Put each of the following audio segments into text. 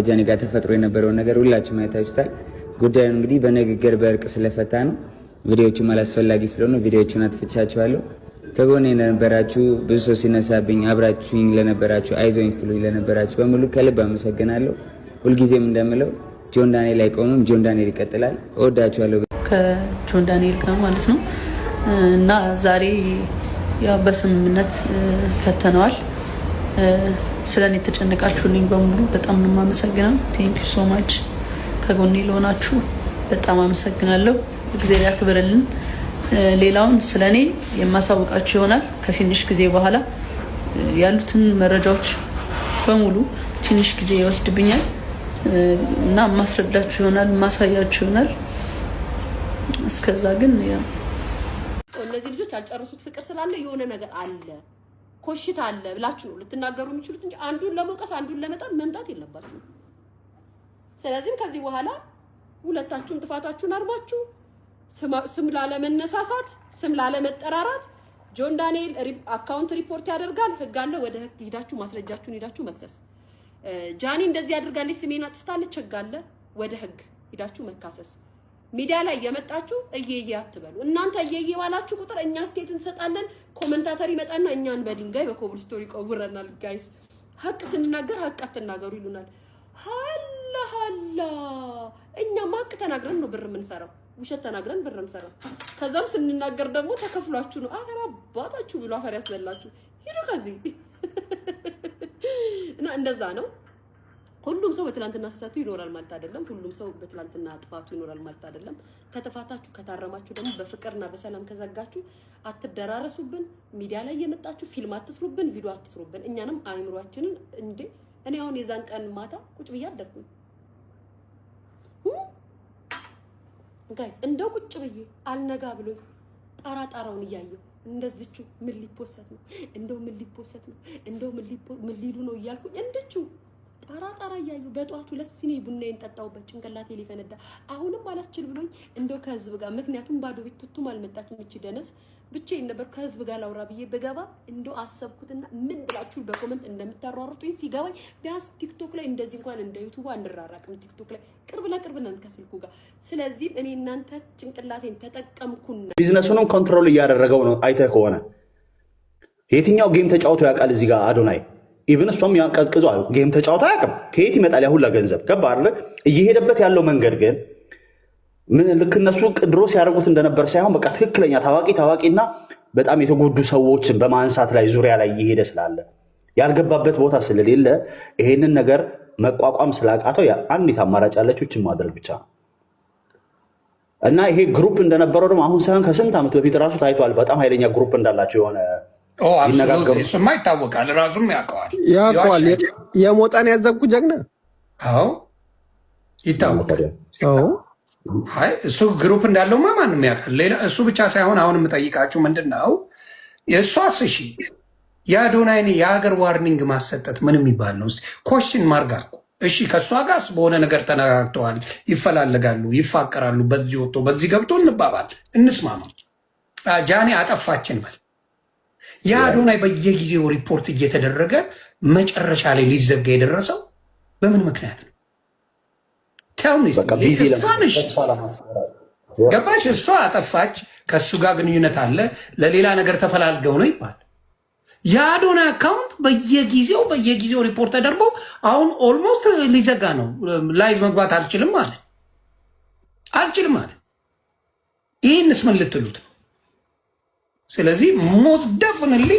ጃኒ ጋር ተፈጥሮ የነበረውን ነገር ሁላችሁም አይታችሁታል። ጉዳዩን እንግዲህ በንግግር በእርቅ ስለፈታ ነው። ቪዲዮዎቹም አላስፈላጊ ስለሆነ ቪዲዮዎቹን አጥፍቻችኋለሁ። ከጎኔ ለነበራችሁ ብዙ ሰው ሲነሳብኝ አብራችሁኝ ለነበራችሁ አይዞኝ ስትሉኝ ለነበራችሁ በሙሉ ከልብ አመሰግናለሁ። ሁልጊዜም እንደምለው ጆን ዳንኤል አይቆምም፣ ጆን ዳንኤል ይቀጥላል። እወዳችኋለሁ። ከጆን ዳንኤል ጋር ማለት ነው እና ዛሬ ያው በስምምነት ፈተነዋል። ስለኔ የተጨነቃችሁልኝ በሙሉ በጣም ነው የማመሰግነው። ቴንክ ዩ ሶ ማች። ከጎኔ ለሆናችሁ በጣም አመሰግናለሁ። እግዚአብሔር ያክብርልን። ሌላውን ስለኔ የማሳውቃችሁ ይሆናል ከትንሽ ጊዜ በኋላ። ያሉትን መረጃዎች በሙሉ ትንሽ ጊዜ ይወስድብኛል እና ማስረዳችሁ ይሆናል፣ ማሳያችሁ ይሆናል። እስከዛ ግን ያው እነዚህ ልጆች ያልጨረሱት ፍቅር ስላለ የሆነ ነገር አለ፣ ኮሽታ አለ ብላችሁ ነው ልትናገሩ የሚችሉት እንጂ አንዱን ለመውቀስ አንዱን ለመጣል መምጣት የለባችሁ። ስለዚህም ከዚህ በኋላ ሁለታችሁም ጥፋታችሁን አርማችሁ ስም ላለመነሳሳት፣ ስም ላለመጠራራት ጆን ዳንኤል አካውንት ሪፖርት ያደርጋል። ህግ አለ። ወደ ህግ ሄዳችሁ ማስረጃችሁን ሄዳችሁ መክሰስ። ጃኒ እንደዚህ ያደርጋለች፣ ስሜን አጥፍታለች፣ ህግ አለ። ወደ ህግ ሄዳችሁ መካሰስ። ሚዲያ ላይ የመጣችሁ እየየ አትበሉ። እናንተ እየየ ባላችሁ ቁጥር እኛ ስቴት እንሰጣለን። ኮሜንታተር ይመጣና እኛን በድንጋይ በኮብል ስቶሪ ቆብረናል። ጋይስ ሀቅ ስንናገር ሀቅ አትናገሩ ይሉናል። ሀላ እኛ ሀቅ ተናግረን ነው ብር የምንሰራው፣ ውሸት ተናግረን ብር እንሰራው። ከዛም ስንናገር ደግሞ ተከፍሏችሁ ነው። አፈር አባታችሁ ብሎ አፈር ያስበላችሁ ሂዱ ከዚህ እና እንደዛ ነው። ሁሉም ሰው በትላንትና ስህተቱ ይኖራል ማለት አይደለም። ሁሉም ሰው በትላንትና ጥፋቱ ይኖራል ማለት አይደለም። ከተፋታችሁ ከታረማችሁ ደግሞ በፍቅርና በሰላም ከዘጋችሁ አትደራረሱብን። ሚዲያ ላይ የመጣችሁ ፊልም አትስሩብን፣ ቪዲዮ አትስሩብን። እኛንም አይምሯችንን እንዴ እኔ አሁን የዛን ቀን ማታ ቁጭ ብዬ አደርኩኝ ጋይስ፣ እንደው ቁጭ ብዬ አልነጋ ብሎኝ ጣራውን እያየሁ እንደዚቹ ምን ሊፖሰት ነው፣ እንደው ምን ሊፖሰት ነው፣ እንደው ምን ሊሉ ነው እያልኩኝ እንደቹ ጣራ እያየሁ በጧቱ 2 ሲኒ ቡናዬን ጠጣሁበት። ጭንቅላቴ ሊፈነዳ አሁንም አላስችል ብሎኝ እንደው ከህዝብ ጋር ምክንያቱም ባዶ ቤት ትቱም አልመጣችም እቺ ደነስ ብቻዬን ነበር። ከህዝብ ጋር ላውራ ብዬ በገባ እንደው አሰብኩትና ምን ብላችሁ በኮሜንት እንደምታሯሩጡኝ ሲገባኝ ቢያንስ ቲክቶክ ላይ እንደዚህ እንኳን እንደ ዩቲዩብ አንራራቅም። ቲክቶክ ላይ ቅርብ ለቅርብ ነን ከስልኩ ጋር። ስለዚህ እኔ እናንተ ጭንቅላቴን ተጠቀምኩና ቢዝነሱንም ኮንትሮል እያደረገው ነው። አይተህ ከሆነ የትኛው ጌም ተጫውቶ ያውቃል? እዚህ ጋር አዶናይ ኢቭን እሷም ያንቀዝቅዟል። ጌም ተጫውቶ አያውቅም። ከየት ይመጣል ያ ሁላ ገንዘብ? ገባ አይደል? እየሄደበት ያለው መንገድ ግን ምን ልክ እነሱ ድሮ ሲያደርጉት እንደነበር ሳይሆን በቃ ትክክለኛ ታዋቂና በጣም የተጎዱ ሰዎችን በማንሳት ላይ ዙሪያ ላይ እየሄደ ስላለ ያልገባበት ቦታ ስለሌለ ይሄንን ነገር መቋቋም ስላቃተው አንዲት አማራጭ ያለችው እችን ማድረግ ብቻ ነው። እና ይሄ ግሩፕ እንደነበረው ደግሞ አሁን ሳይሆን ከስንት ዓመት በፊት ራሱ ታይቷል። በጣም ኃይለኛ ግሩፕ እንዳላቸው የሆነ ይነጋገሩ። እሱማ ይታወቃል፣ ራሱም ያውቀዋል። የሞጣን ያዘብኩ ጀግና። አዎ ይታወቃል። አይ እሱ ግሩፕ እንዳለውማ ማንም ያውቃል። ሌላ እሱ ብቻ ሳይሆን አሁን የምጠይቃችሁ ምንድን ነው የእሷስ? እሺ የአዶናይን የሀገር ዋርኒንግ ማሰጠት ምን የሚባል ነው? ኮሽን ማርጋት። እሺ ከእሷ ጋርስ በሆነ ነገር ተነጋግተዋል፣ ይፈላለጋሉ፣ ይፋቀራሉ። በዚህ ወጥቶ በዚህ ገብቶ እንባባል፣ እንስማማ። ጃኒ አጠፋችን በል። የአዶናይ በየጊዜው ሪፖርት እየተደረገ መጨረሻ ላይ ሊዘጋ የደረሰው በምን ምክንያት ነው? ገባሽ? እሷ አጠፋች፣ ከእሱ ጋር ግንኙነት አለ፣ ለሌላ ነገር ተፈላልገው ነው ይባል። የአዶናይ አካውንት በየጊዜው ሪፖርት ተደርጎ አሁን ኦልሞስት ሊዘጋ ነው። ላይቭ መግባት አልችልም አለ። ይህንስ ምን ልትሉት ነው? ስለዚህ ሞስት ደፍንሊ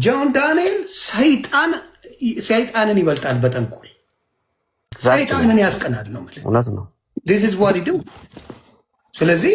ጆን ዳንኤል ሰይጣንን ይበልጣል በተንኮል ሰይጣንን ያስቀናል ነው ማለት እውነት ነው። this is what he do። ስለዚህ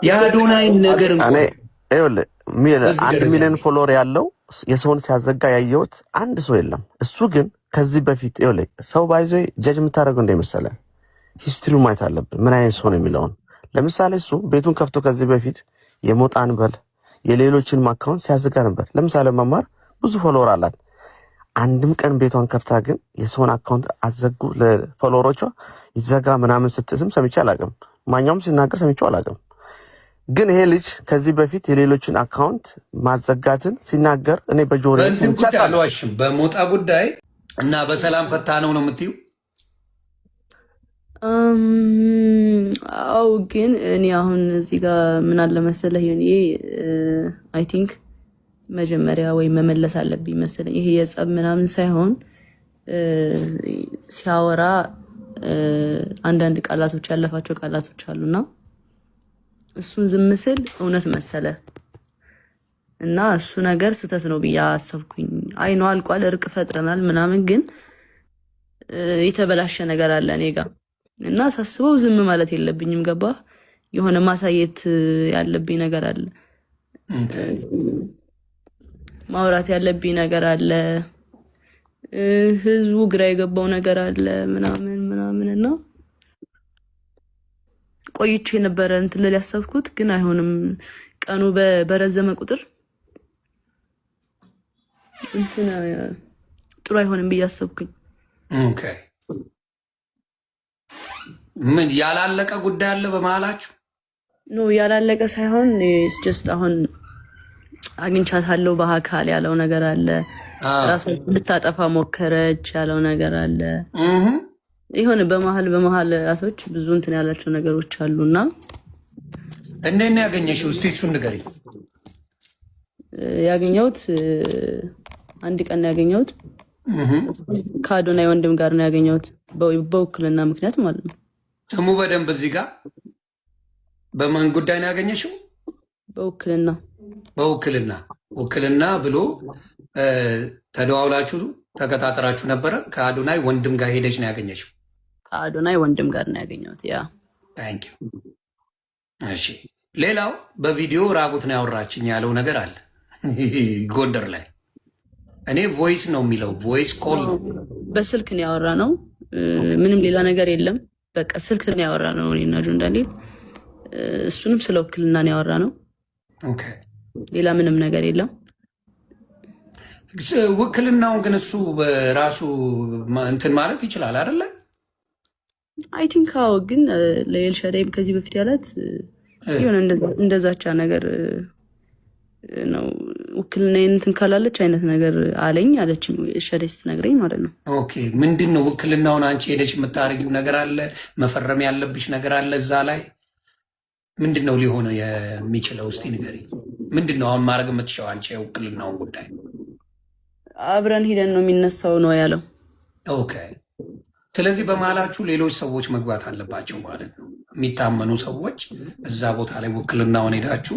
የአዶናይን ነገር እኔ 1 ሚሊዮን ፎሎወር ያለው የሰውን ሲያዘጋ ያየሁት አንድ ሰው የለም። እሱ ግን ከዚህ በፊት ሰው ባይዞ ጀጅ የምታደርገው እንደመሰለ ሂስትሪው ማየት አለብን፣ ምን አይነት ሰው ነው የሚለውን። ለምሳሌ እሱ ቤቱን ከፍቶ ከዚህ በፊት የሞጣን በል የሌሎችን አካውንት ሲያዘጋ ነበር። ለምሳሌ መማር ብዙ ፎሎወር አላት። አንድም ቀን ቤቷን ከፍታ ግን የሰውን አካውንት አዘጉ ለፎሎወሮቿ ይዘጋ ምናምን ስትስም ሰምቼ አላውቅም። ማኛውም ሲናገር ሰምቼው አላውቅም። ግን ይሄ ልጅ ከዚህ በፊት የሌሎችን አካውንት ማዘጋትን ሲናገር እኔ በጆሮዬ ሰምቻለሁ። በሞጣ ጉዳይ እና በሰላም ፈታ ነው የምትዩ አው ግን እኔ አሁን እዚህ ጋር ምን አለ መሰለህ ይሄ አይ ቲንክ መጀመሪያ ወይ መመለስ አለብኝ መሰለኝ። ይሄ የጸብ ምናምን ሳይሆን ሲያወራ አንዳንድ ቃላቶች ያለፋቸው ቃላቶች አሉና እሱን ዝም ስል እውነት መሰለ እና እሱ ነገር ስተት ነው ብዬ አሰብኩኝ። አይ ነው አልቋል፣ እርቅ ፈጥረናል ምናምን፣ ግን የተበላሸ ነገር አለ እኔ ጋር እና ሳስበው ዝም ማለት የለብኝም። ገባ? የሆነ ማሳየት ያለብኝ ነገር አለ፣ ማውራት ያለብኝ ነገር አለ፣ ህዝቡ ግራ የገባው ነገር አለ ምናምን ምናምን እና ቆይቼ የነበረ እንትን ልል ያሰብኩት ግን አይሆንም። ቀኑ በረዘመ ቁጥር እንትን ጥሩ አይሆንም ብዬ አሰብኩኝ። ኦኬ። ምን ያላለቀ ጉዳይ አለ በመሀላችሁ? ኖ ያላለቀ ሳይሆን ጀስት አሁን አግኝቻታለሁ በአካል ያለው ነገር አለ። ራሱ ልታጠፋ ሞከረች ያለው ነገር አለ። ይሁን በመሀል ራሶች ብዙ እንትን ያላቸው ነገሮች አሉና እንዴት ነው ያገኘሽው? እስቲ እሱን ንገሪኝ። ያገኘሁት አንድ ቀን ነው ያገኘሁት። ከአዶናይ ወንድም ጋር ነው ያገኘሁት፣ በውክልና ምክንያት ማለት ነው። ስሙ በደንብ እዚህ ጋር በማን ጉዳይ ነው ያገኘሽው? በውክልና ውክልና ብሎ ተደዋውላችሁ ተቀጣጥራችሁ ነበረ? ከአዶናይ ወንድም ጋር ሄደች ነው ያገኘሽው? ከአዶናይ ወንድም ጋር ነው ያገኘሁት። ያ ታንክ ዩ። እሺ፣ ሌላው በቪዲዮ ራቁት ነው ያወራችኝ ያለው ነገር አለ ጎንደር ላይ። እኔ ቮይስ ነው የሚለው ቮይስ ኮል ነው፣ በስልክ ነው ያወራ ነው። ምንም ሌላ ነገር የለም። በቃ ስልክ ነው ያወራ ነው እኔና ጆን ዳንኤል። እሱንም ስለ ውክልና ነው ያወራ ነው። ኦኬ፣ ሌላ ምንም ነገር የለም። ውክልናውን ግን እሱ በራሱ እንትን ማለት ይችላል አይደለ? አይ ቲንክ አዎ። ግን ለኤልሻዳይም ከዚህ በፊት ያላት የሆነ እንደዛቻ ነገር ነው። ውክልና እንትን ካላለች አይነት ነገር አለኝ አለችኝ ኤልሻዳይ ስትነግረኝ ማለት ነው። ኦኬ፣ ምንድን ነው ውክልናውን አንቺ ሄደች የምታደርጊው ነገር አለ? መፈረም ያለብሽ ነገር አለ እዛ ላይ? ምንድን ነው ሊሆነው የሚችለው? እስቲ ንገሪኝ። ምንድን ነው አሁን ማድረግ የምትችለው አንቺ የውክልናውን ጉዳይ? አብረን ሂደን ነው የሚነሳው ነው ያለው። ኦኬ፣ ስለዚህ በመሀላችሁ ሌሎች ሰዎች መግባት አለባቸው ማለት ነው። የሚታመኑ ሰዎች እዛ ቦታ ላይ ውክልናውን ሄዳችሁ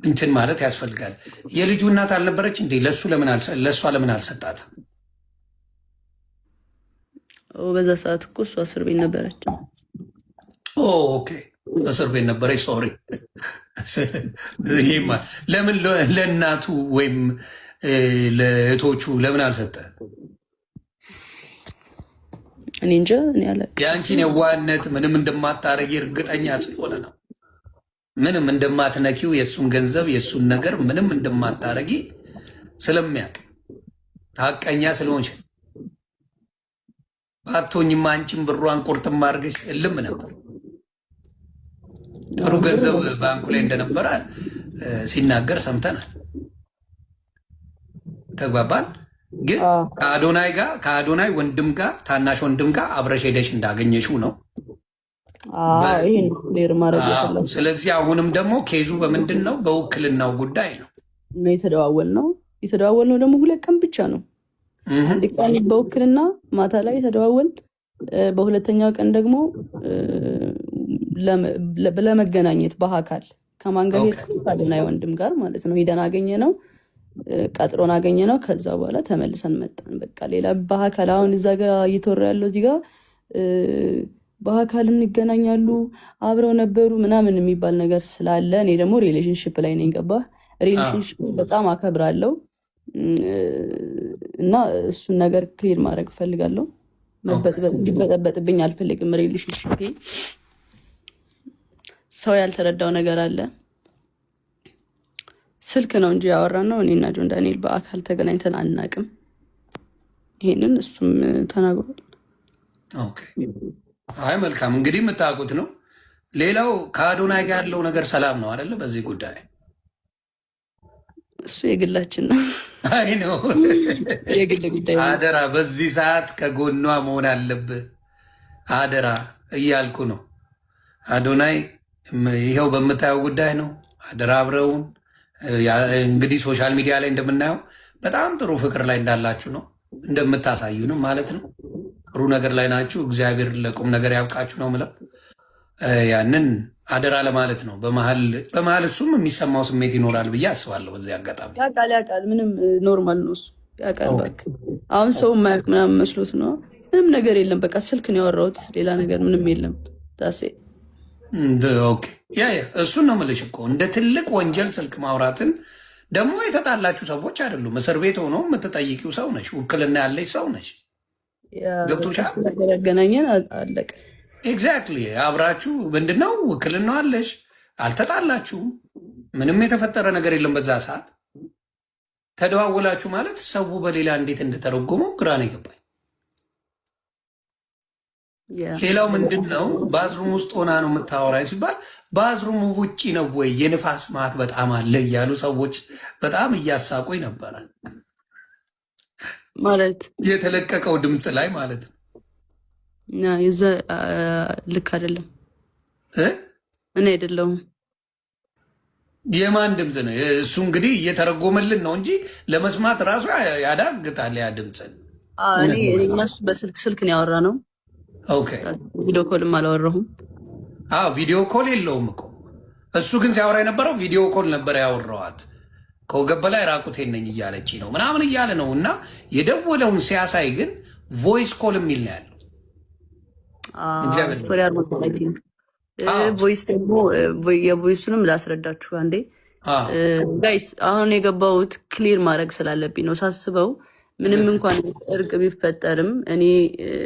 እንትን ማለት ያስፈልጋል። የልጁ እናት አልነበረች እንዴ? ለእሷ ለምን አልሰጣት? በዛ ሰዓት እኮ እሷ እስር ቤት ነበረች። ኦኬ፣ እስር ቤት ነበረች። ሶሪ። ይሄማ ለምን ለእናቱ ወይም ለእህቶቹ ለምን አልሰጠ? እኔ እንጃ። እኔ ያለ የአንቺን የዋህነት ምንም እንደማታረጊ እርግጠኛ ስለሆነ ነው። ምንም እንደማትነኪው የእሱን ገንዘብ የእሱን ነገር ምንም እንደማታረጊ ስለሚያውቅ ሀቀኛ ስለሆንሽ ባቶኝማ አንቺን ብሯን ቁርጥም አድርገሽ እልም ነበር። ጥሩ ገንዘብ ባንኩ ላይ እንደነበረ ሲናገር ሰምተናል። ተግባባን። ግን ከአዶናይ ወንድም ጋር ታናሽ ወንድም ጋር አብረሽ ሄደሽ እንዳገኘሽው ነው። ስለዚህ አሁንም ደግሞ ኬዙ በምንድን ነው? በውክልናው ጉዳይ ነው የተደዋወልነው ደግሞ 2 ቀን ብቻ ነው። አንድ ቀን በውክልና ማታ ላይ የተደዋወል፣ በሁለተኛው ቀን ደግሞ ለመገናኘት በአካል ከማን ጋር ሄድኩ? ከአዶናይ ወንድም ጋር ማለት ነው። ሄደን አገኘ ነው፣ ቀጥሮን አገኘ ነው። ከዛ በኋላ ተመልሰን መጣን። በቃ ሌላ በአካል አሁን እዛ ጋር እየተወራ ያለው እዚህ ጋር በአካልም ይገናኛሉ አብረው ነበሩ ምናምን የሚባል ነገር ስላለ እኔ ደግሞ ሪሌሽንሽፕ ላይ ነኝ። ገባህ? ሪሌሽንሽፕ በጣም አከብራለሁ እና እሱን ነገር ክሊር ማድረግ እፈልጋለሁ። እንዲበጠበጥብኝ አልፈልግም። ሪሌሽንሽፕ ሰው ያልተረዳው ነገር አለ። ስልክ ነው እንጂ ያወራን ነው። እኔና ጆን ዳንኤል በአካል ተገናኝተን አናቅም። ይሄንን እሱም ተናግሯል። ኦኬ፣ አይ መልካም፣ እንግዲህ የምታውቁት ነው። ሌላው ከአዶናይ ጋር ያለው ነገር ሰላም ነው አይደለ? በዚህ ጉዳይ እሱ የግላችን ነው። አይ ነው የግል ጉዳይ ነው። አደራ፣ በዚህ ሰዓት ከጎኗ መሆን አለብህ። አደራ እያልኩ ነው። አዶናይ ይኸው በምታየው ጉዳይ ነው። አደራ አብረውን እንግዲህ ሶሻል ሚዲያ ላይ እንደምናየው በጣም ጥሩ ፍቅር ላይ እንዳላችሁ ነው እንደምታሳዩንም ማለት ነው። ጥሩ ነገር ላይ ናችሁ። እግዚአብሔር ለቁም ነገር ያብቃችሁ ነው ምለው። ያንን አደራ ለማለት ነው። በመሀል እሱም የሚሰማው ስሜት ይኖራል ብዬ አስባለሁ። በዚህ አጋጣሚ ያውቃል። ምንም ኖርማል ነው እሱ ያውቃል። በቃ አሁን ሰው የማያውቅ ምናምን መስሎት ነው። ምንም ነገር የለም። በቃ ስልክ ነው ያወራሁት፣ ሌላ ነገር ምንም የለም። ታሴ እሱን ነው የምልሽ እኮ እንደ ትልቅ ወንጀል ስልክ ማውራትን ደግሞ የተጣላችሁ ሰዎች አይደሉም። እስር ቤት ሆኖ የምትጠይቂው ሰው ነሽ፣ ውክልና ያለች ሰው ነሽ። ገብቶሻል? ያገናኘን አለቀ። ኤግዛክትሊ አብራችሁ ምንድነው ውክልና አለሽ፣ አልተጣላችሁም፣ ምንም የተፈጠረ ነገር የለም። በዛ ሰዓት ተደዋወላችሁ ማለት ሰው በሌላ እንዴት እንደተረጎመው ግራ ነው የገባኝ። ሌላው ምንድን ነው ባዝሩም ውስጥ ሆና ነው የምታወራኝ ሲባል ባዝሩሙ ውጪ ነው ወይ የንፋስ ማት በጣም አለ እያሉ ሰዎች በጣም እያሳቁኝ ነበረ። ማለት የተለቀቀው ድምፅ ላይ ማለት ነው። ልክ አይደለም። እኔ አይደለሁም። የማን ድምፅ ነው እሱ? እንግዲህ እየተረጎመልን ነው እንጂ ለመስማት ራሱ ያዳግታል ያ ድምፅን። እኔ እነሱ በስልክ ነው ያወራ ነው። ቪዲዮ ኮልም አላወራሁም። ቪዲዮ ኮል የለውም እኮ እሱ ግን ሲያወራ የነበረው ቪዲዮ ኮል ነበር ያወራዋት። ከወገብ በላይ ራቁቴን ነኝ እያለች ነው ምናምን እያለ ነው። እና የደወለውን ሲያሳይ ግን ቮይስ ኮል የሚል ነው ያለው። ቮይስ ደግሞ የቮይሱንም ላስረዳችሁ አንዴ ጋይስ። አሁን የገባሁት ክሊር ማድረግ ስላለብኝ ነው ሳስበው። ምንም እንኳን እርቅ ቢፈጠርም እኔ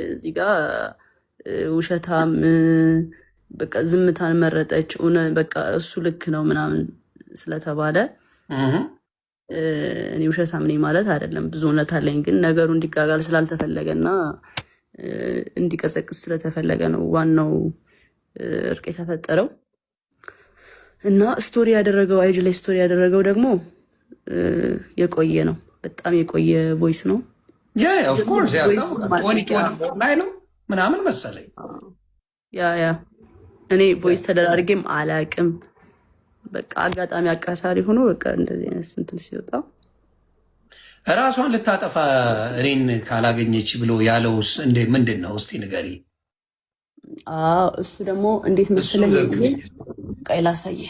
እዚህ ጋር ውሸታም በቃ ዝምታን መረጠች በቃ እሱ ልክ ነው ምናምን ስለተባለ እኔ ውሸታም ነኝ ማለት አይደለም። ብዙ እውነት አለኝ። ግን ነገሩ እንዲጋጋል ስላልተፈለገና እንዲቀሰቅስ ስለተፈለገ ነው ዋናው እርቅ የተፈጠረው። እና ስቶሪ ያደረገው አይጅ ላይ ስቶሪ ያደረገው ደግሞ የቆየ ነው፣ በጣም የቆየ ቮይስ ነው። ላይ ነው ምናምን መሰለኝ። ያ እኔ ቮይስ ተደራርጌም አላቅም። በቃ አጋጣሚ አቃሳሪ ሆኖ በቃ እንደዚህ አይነት ስንትን ሲወጣ እራሷን ልታጠፋ እኔን ካላገኘች ብሎ ያለውስ እንደ ምንድን ነው? እስቲ ንገሪ። እሱ ደግሞ እንዴት መሰለኝ ቀይ ላሳየ።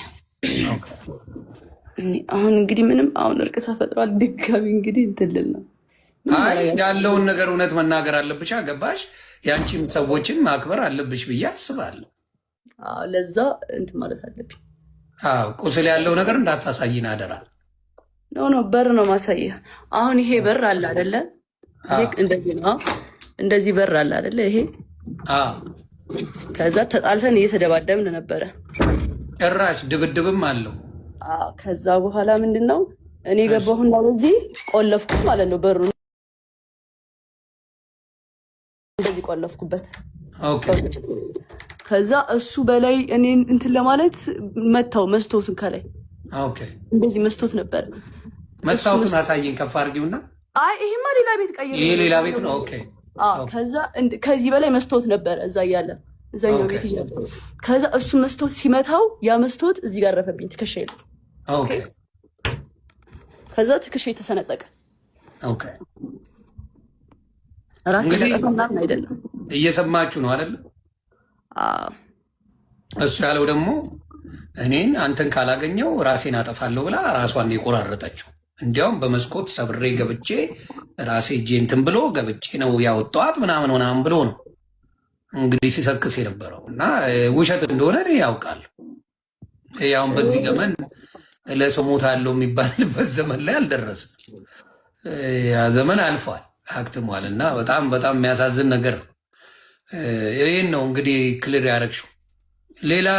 አሁን እንግዲህ ምንም አሁን እርቅ ተፈጥሯል። ድጋሚ እንግዲህ እንትልል ነው ያለውን ነገር እውነት መናገር አለብሽ። ገባሽ? ያንቺም ሰዎችን ማክበር አለብሽ ብዬ አስባለሁ። ለዛ እንትን ማለት አለብኝ። ቁስል ያለው ነገር እንዳታሳይን አደራ። ኖ በር ነው ማሳየ። አሁን ይሄ በር አለ አይደለ? እንደዚህ ነው። እንደዚህ በር አለ አይደለ? ይሄ ከዛ ተጣልተን እየተደባደብን ነበረ። ጭራሽ ድብድብም አለው። ከዛ በኋላ ምንድነው እኔ ገባሁና በዚህ ቆለፍኩ ማለት ነው። በሩ እንደዚህ ቆለፍኩበት። ከዛ እሱ በላይ እኔን እንትን ለማለት መታው መስቶትን ከላይ እንደዚህ መስቶት ነበር። መስታወቱን አሳየኝ ከፍ አድርጊውና። ይሄማ ሌላ ቤት ቀይር። ይሄ ሌላ ቤት ነው። ከዛ ከዚህ በላይ መስቶት ነበረ እዛ እያለ እዛኛው ቤት እያለ። ከዛ እሱ መስቶት ሲመታው ያ መስቶት እዚህ ጋር ረፈብኝ ትከሻዬ ላይ። ከዛ ትከሻዬ ተሰነጠቀ። ራስ ተጠቀም ምናምን አይደለም። እየሰማችሁ ነው አይደል? እሱ ያለው ደግሞ እኔን አንተን ካላገኘው ራሴን አጠፋለሁ ብላ ራሷን የቆራረጠችው። እንዲያውም በመስኮት ሰብሬ ገብቼ ራሴ እጄ እንትን ብሎ ገብቼ ነው ያወጣኋት ምናምን ምናምን ብሎ ነው እንግዲህ ሲሰክስ የነበረው። እና ውሸት እንደሆነ እኔ ያውቃለሁ። ያውን በዚህ ዘመን ለሰው ሞታለሁ የሚባልበት ዘመን ላይ አልደረስም። ያ ዘመን አልፏል፣ አክትሟል። እና በጣም በጣም የሚያሳዝን ነገር ነው። ይህን ነው እንግዲህ ክሊር ያደረግሽው። ሌላ